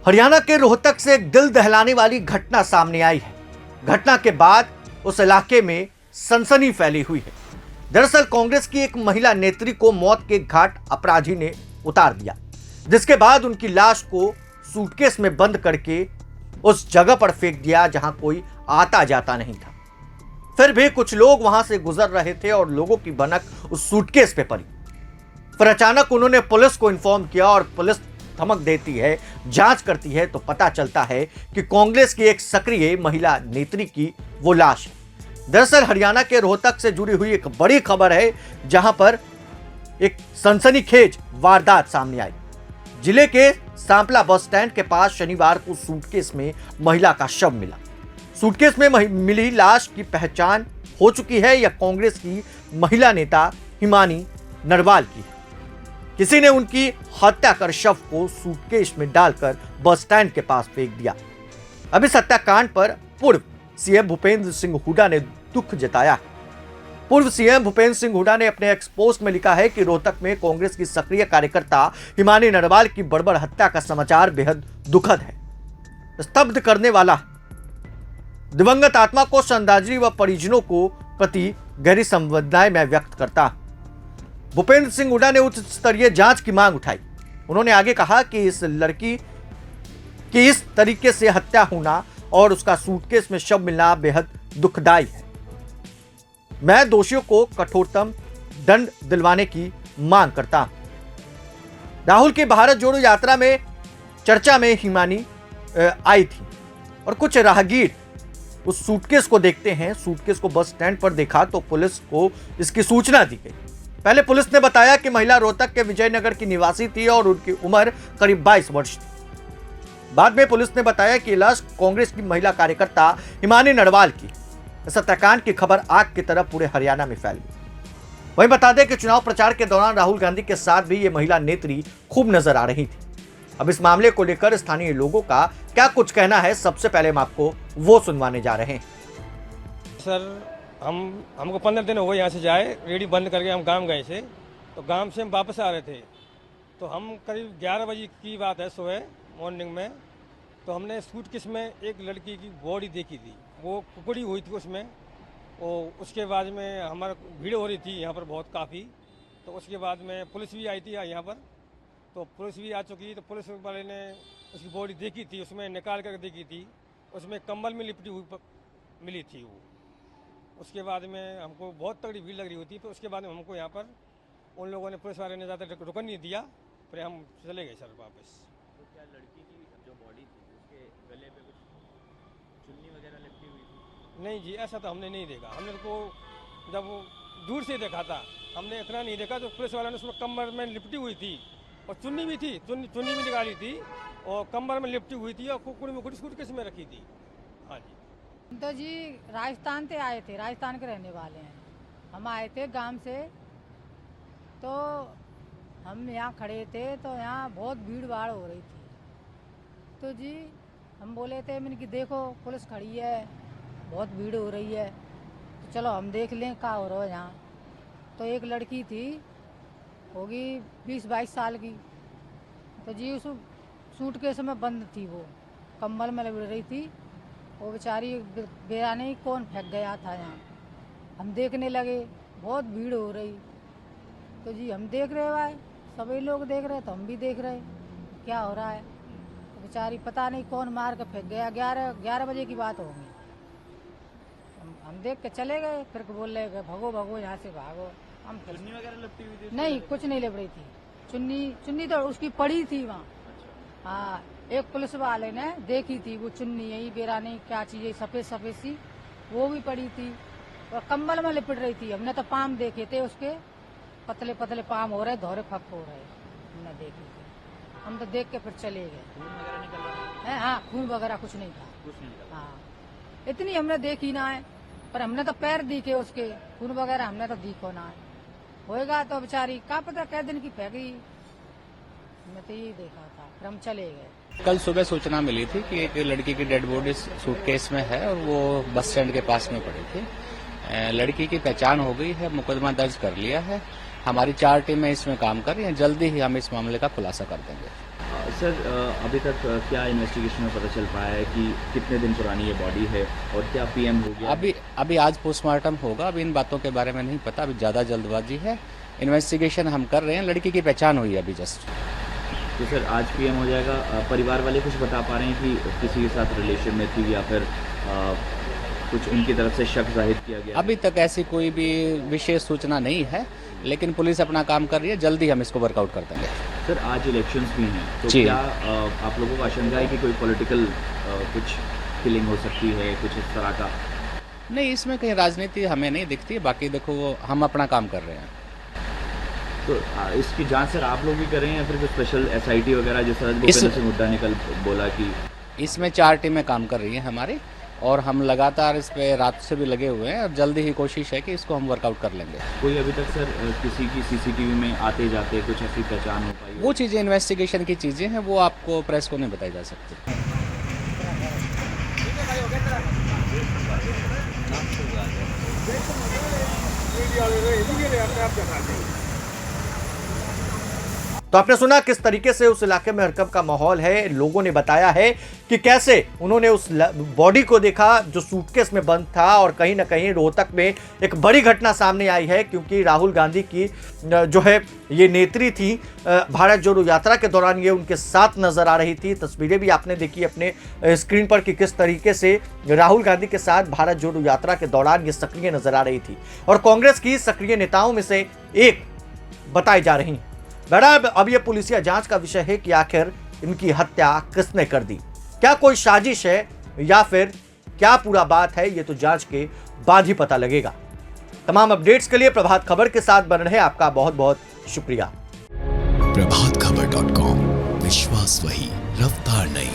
हरियाणा के रोहतक से एक दिल दहलाने वाली घटना सामने आई है। घटना के बाद उस इलाके में सनसनी फैली हुई है। दरअसल कांग्रेस की एक महिला नेत्री को मौत के घाट अपराधी ने उतार दिया, जिसके बाद उनकी लाश को सूटकेस में बंद करके उस जगह पर फेंक दिया जहां कोई आता जाता नहीं था। फिर भी कुछ लोग वहां से गुजर रहे थे और लोगों की भनक उस सूटकेस पे पड़ी। फिर अचानक उन्होंने पुलिस को इन्फॉर्म किया और पुलिस धमक देती है, जांच करती है तो पता चलता है कि कांग्रेस की एक सक्रिय महिला नेत्री की वो लाश है। दरअसल हरियाणा के रोहतक से जुड़ी हुई एक बड़ी खबर है, जहां पर एक सनसनीखेज वारदात सामने आई। जिले के सांपला बस स्टैंड के पास शनिवार को सूटकेस में महिला का शव मिला। सूटकेस में मिली लाश की पहचान हो चुकी है। यह कांग्रेस की महिला नेता हिमानी नरवाल की है। किसी ने उनकी हत्या कर शव को सूटकेस में डालकर बस स्टैंड के पास फेंक दिया। अब इस हत्याकांड पर पूर्व सीएम भूपेंद्र सिंह हुड्डा ने दुख जताया है। पूर्व सीएम भूपेंद्र सिंह हुड्डा ने अपने एक्स पोस्ट में लिखा है कि रोहतक में कांग्रेस की सक्रिय कार्यकर्ता हिमानी नरवाल की बर्बर हत्या का समाचार बेहद दुखद है, स्तब्ध करने वाला। दिवंगत आत्मा को श्रद्धांजलि व परिजनों को प्रति गहरी संवेदनाएं मैं व्यक्त करता। भूपेंद्र सिंह हुड्डा ने उच्च स्तरीय जांच की मांग उठाई। उन्होंने आगे कहा कि इस लड़की की इस तरीके से हत्या होना और उसका सूटकेस में शव मिलना बेहद दुखदायी है। मैं दोषियों को कठोरतम दंड दिलवाने की मांग करता हूं। राहुल की भारत जोड़ो यात्रा में चर्चा में हिमानी आई थी और कुछ राहगीर उस सूटकेस को देखते हैं। सूटकेस को बस स्टैंड पर देखा तो पुलिस को इसकी सूचना दी गई। पहले पुलिस ने बताया कि महिला रोहतक के विजयनगर की निवासी थी और उनकी उम्र करीब 22 वर्ष थी। बाद में पुलिस ने बताया कि लाश कांग्रेस की महिला कार्यकर्ता हिमानी नरवाल की। इस हत्याकांड की खबर आग की तरह पूरे हरियाणा में फैल गई। वहीं बता दें कि चुनाव प्रचार के दौरान राहुल गांधी के साथ भी ये महिला नेत्री खूब नजर आ रही थी। अब इस मामले को लेकर स्थानीय लोगों का क्या कुछ कहना है, सबसे पहले हम आपको वो सुनवाने जा रहे हैं। सर, हमको 15 दिन हो गए यहाँ से जाए, रेडी बंद करके हम गांव गए थे। तो गांव से हम वापस आ रहे थे तो हम करीब 11 बजे की बात है, सुबह मॉर्निंग में। तो हमने सूटकेस में एक लड़की की बॉडी देखी थी, वो कुकड़ी हुई थी उसमें। उसके बाद में हमारा भीड़ हो रही थी यहाँ पर बहुत काफ़ी। तो उसके बाद में पुलिस भी आई थी यहाँ पर, तो पुलिस भी आ चुकी। तो पुलिस वाले ने उसकी बॉडी देखी थी, उसमें निकाल कर देखी थी, उसमें कंबल में लिपटी हुई मिली थी वो। उसके बाद में हमको बहुत तगड़ी भीड़ लग रही होती। तो उसके बाद में हमको यहाँ पर उन लोगों ने, पुलिस वाले ने ज़्यादा रुकन नहीं दिया, फिर हम चले गए सर वापस। तो क्या लड़की की जो बॉडी थी उसके गले पे कुछ चुन्नी वगैरह लटकी हुई थी? नहीं जी, ऐसा तो हमने नहीं देखा। हमने को जब वो दूर से देखा था, हमने इतना नहीं देखा। तो पुलिस वालों ने उसमें कमर में लिपटी हुई थी और चुन्नी भी थी, चुन्नी भी निकाली थी और कमर में लिपटी हुई थी और कुकड़ी में सूटकेस में रखी थी। हाँ जी। तो जी राजस्थान से आए थे, राजस्थान के रहने वाले हैं। हम आए थे गांव से, तो हम यहाँ खड़े थे तो यहाँ बहुत भीड़ भाड़ हो रही थी। तो जी हम बोले थे, मैंने कि देखो पुलिस खड़ी है, बहुत भीड़ हो रही है, तो चलो हम देख लें क्या हो रहा है यहाँ। तो एक लड़की थी, होगी 20-22 साल की। तो जी उस सूटकेस में बंद थी, वो कंबल में लपेट रही थी। वो बेचारी बेराने कौन फेंक गया था यहाँ। हम देखने लगे, बहुत भीड़ हो रही। तो जी हम देख रहे भाई, सभी लोग देख रहे, तो हम भी देख रहे क्या हो रहा है। तो बेचारी पता नहीं कौन मार के फेंक गया। 11 बजे की बात होगी। हम देख के चले गए, फिर बोल रहे भागो भागो यहाँ से भागो। हम चुन्नी वगैरह लपटी हुई थी? नहीं, कुछ नहीं लप रही थी। चुन्नी तो उसकी पड़ी थी वहाँ। हाँ, एक पुलिस वाले ने देखी थी वो चुन्नी, यही बेरानी क्या चीज़ सफ़ेद सफ़ेद सी, वो भी पड़ी थी और कंबल में लिपट रही थी। हमने तो पाम देखे थे, उसके पतले पतले पाम हो रहे, धोरे फक हो रहे, हमने देखे थे। हम तो देख के फिर चले गए। खून वगैरह निकल रहा है? हाँ, खून वगैरह कुछ नहीं था। कुछ नहीं निकला। हाँ, इतनी हमने देखी ना है, पर हमने तो पैर दिखे उसके, खून वगैरह हमने तो दिखो ना है। होएगा तो बेचारी क्या पता कै दिन की फेंकी, हमने तो यही देखा था, फिर हम चले गए। कल सुबह सूचना मिली थी कि एक लड़की की डेड बॉडी सूटकेस में है और वो बस स्टैंड के पास में पड़ी थी। लड़की की पहचान हो गई है, मुकदमा दर्ज कर लिया है। हमारी 4 टीमें इसमें काम कर रही हैं, जल्दी ही हम इस मामले का खुलासा कर देंगे। सर अभी तक क्या इन्वेस्टिगेशन में पता चल पाया है कि कितने दिन पुरानी ये बॉडी है और क्या पीएम हो गया? अभी आज पोस्टमार्टम होगा। अभी इन बातों के बारे में नहीं पता, अभी ज़्यादा जल्दबाजी है। इन्वेस्टिगेशन हम कर रहे हैं। लड़की की पहचान हुई है अभी जस्ट। तो सर आज पीएम हो जाएगा। परिवार वाले कुछ बता पा रहे हैं कि किसी के साथ रिलेशन में थी या फिर कुछ उनकी तरफ से शक जाहिर किया गया? अभी तक ऐसी कोई भी विशेष सूचना नहीं है, लेकिन पुलिस अपना काम कर रही है। जल्दी हम इसको वर्कआउट कर देंगे। सर आज इलेक्शंस भी हैं, तो जी। क्या आप लोगों को आशंका है कि कोई पॉलिटिकल कुछ किलिंग हो सकती है, कुछ इस तरह का? नहीं, इसमें कहीं राजनीति हमें नहीं दिखती। बाकी देखो, हम अपना काम कर रहे हैं। तो इसकी जांच सर आप लोग भी कर रहे हैं या फिर कुछ स्पेशल एसआईटी वगैरह, जिस तरह भूपेंद्र सिंह हुड्डा ने कल बोला कि इसमें 4 टीमें काम कर रही हैं हमारी, और हम लगातार इस पे रात से भी लगे हुए हैं और जल्दी ही कोशिश है कि इसको हम वर्कआउट कर लेंगे। कोई अभी तक सर किसी की सीसीटीवी में आते जाते कुछ ऐसी पहचान हो पाई? वो चीज़ें इन्वेस्टिगेशन की चीज़ें हैं, वो आपको प्रेस को नहीं बताई जा सकती। तो आपने सुना किस तरीके से उस इलाके में हरकत का माहौल है। लोगों ने बताया है कि कैसे उन्होंने उस बॉडी को देखा जो सूटकेस में बंद था, और कहीं ना कहीं रोहतक में एक बड़ी घटना सामने आई है, क्योंकि राहुल गांधी की जो है ये नेत्री थी, भारत जोड़ो यात्रा के दौरान ये उनके साथ नजर आ रही थी। तस्वीरें भी आपने देखी अपने स्क्रीन पर कि किस तरीके से राहुल गांधी के साथ भारत जोड़ो यात्रा के दौरान ये सक्रिय नजर आ रही थी, और कांग्रेस की सक्रिय नेताओं में से एक बताई जा रही है। बहरहाल अब यह पुलिसिया जांच का विषय है कि आखिर इनकी हत्या किसने कर दी, क्या कोई साजिश है या फिर क्या पूरा बात है, ये तो जांच के बाद ही पता लगेगा। तमाम अपडेट्स के लिए प्रभात खबर के साथ बने रहें। आपका बहुत बहुत शुक्रिया। प्रभातखबर.com, विश्वास वही, रफ्तार नहीं।